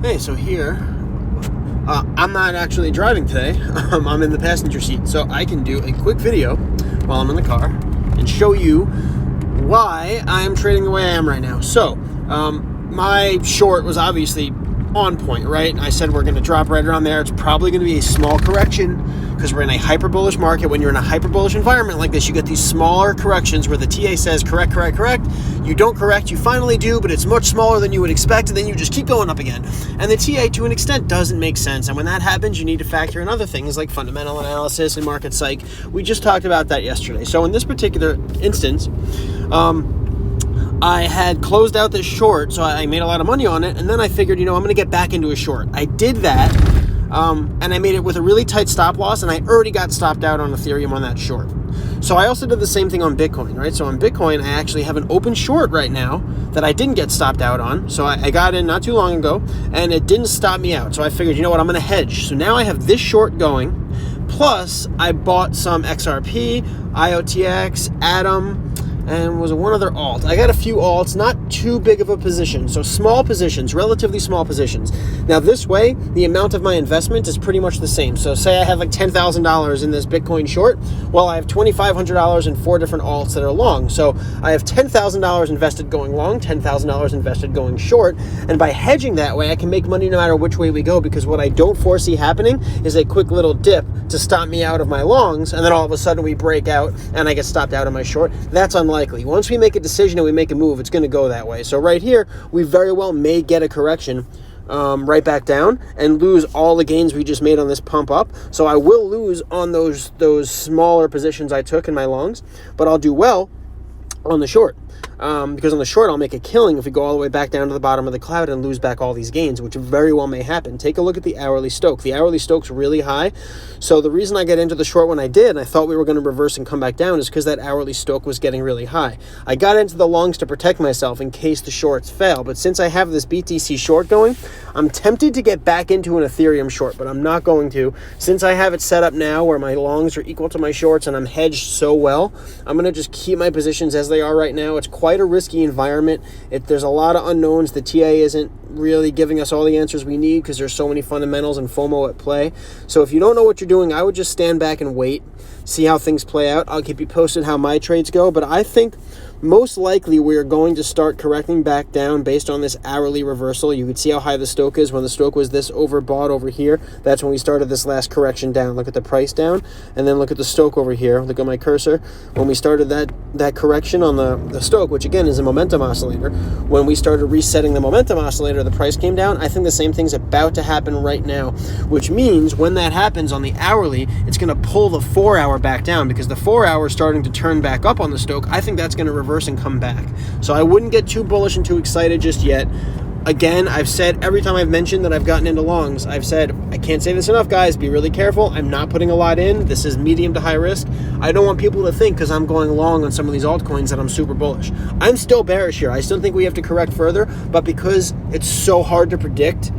Hey, so here, I'm not actually driving today. I'm in the passenger seat, so I can do a quick video while I'm in the car and show you why I'm trading the way I am right now. So, my short was obviously on point, right? I said we're going to drop right around there. It's probably going to be a small correction because we're in a hyper bullish market. When you're in a hyper bullish environment like this, you get these smaller corrections where the TA says correct. You don't correct, you finally do, but it's much smaller than you would expect, and then you just keep going up again. And the TA, to an extent, doesn't make sense. And when that happens, you need to factor in other things like fundamental analysis and market psych. We just talked about that yesterday. So in this particular instance, I had closed out this short, so I made a lot of money on it, and then I figured, I'm going to get back into a short. I did that, and I made it with a really tight stop loss, and I already got stopped out on Ethereum on that short. So I also did the same thing on Bitcoin, right? So on Bitcoin, I actually have an open short right now that I didn't get stopped out on. So I got in not too long ago, and it didn't stop me out. So I figured, I'm going to hedge. So now I have this short going, plus I bought some XRP, IOTX, Atom, and was one other alt. I got a few alts, not too big of a position. So small positions, relatively small positions. Now this way, the amount of my investment is pretty much the same. So say I have like $10,000 in this Bitcoin short. Well, I have $2,500 in 4 different alts that are long. So I have $10,000 invested going long, $10,000 invested going short. And by hedging that way, I can make money no matter which way we go, because what I don't foresee happening is a quick little dip to stop me out of my longs. And then all of a sudden we break out and I get stopped out of my short. That's unlikely. Once we make a decision and we make a move, it's going to go that way. So right here, we very well may get a correction right back down and lose all the gains we just made on this pump up. So I will lose on those smaller positions I took in my longs, but I'll do well on the short. Because on the short, I'll make a killing if we go all the way back down to the bottom of the cloud and lose back all these gains, which very well may happen. Take a look at the hourly Stoch. The hourly Stoch's really high. So the reason I got into the short when I did, and I thought we were going to reverse and come back down, is because that hourly Stoch was getting really high. I got into the longs to protect myself in case the shorts fail. But since I have this BTC short going, I'm tempted to get back into an Ethereum short, but I'm not going to. Since I have it set up now where my longs are equal to my shorts and I'm hedged so well, I'm going to just keep my positions as they are right now. It's quite a risky environment. There's a lot of unknowns. The TA isn't really giving us all the answers we need because there's so many fundamentals and FOMO at play. So if you don't know what you're doing, I would just stand back and wait, see how things play out. I'll keep you posted how my trades go, but I think most likely we're going to start correcting back down based on this hourly reversal. You could see how high the Stoch is. When the Stoch was this overbought over here, that's when we started this last correction down. Look at the price down, and then look at the Stoch over here. Look at my cursor. When we started that correction on the Stoch, which again is a momentum oscillator, when we started resetting the momentum oscillator, the price came down. I think the same thing's about to happen right now, which means when that happens on the hourly, it's going to pull the 4-hour back down, because the 4-hour is starting to turn back up on the Stoch. I think that's going to reverse and come back. So I wouldn't get too bullish and too excited just yet. Again, I've said every time I've mentioned that I've gotten into longs, I've said, I can't say this enough, guys, be really careful. I'm not putting a lot in. This is medium to high risk. I don't want people to think because I'm going long on some of these altcoins that I'm super bullish. I'm still bearish here. I still think we have to correct further, but because it's so hard to predict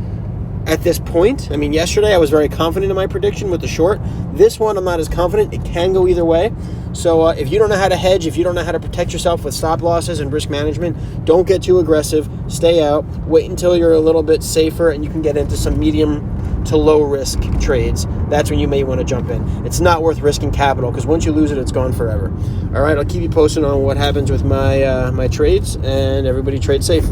at this point, yesterday I was very confident in my prediction with the short. This one, I'm not as confident. It can go either way. So if you don't know how to hedge, if you don't know how to protect yourself with stop losses and risk management, don't get too aggressive. Stay out. Wait until you're a little bit safer and you can get into some medium to low risk trades. That's when you may want to jump in. It's not worth risking capital because once you lose it, it's gone forever. All right, I'll keep you posted on what happens with my trades, and everybody trade safe.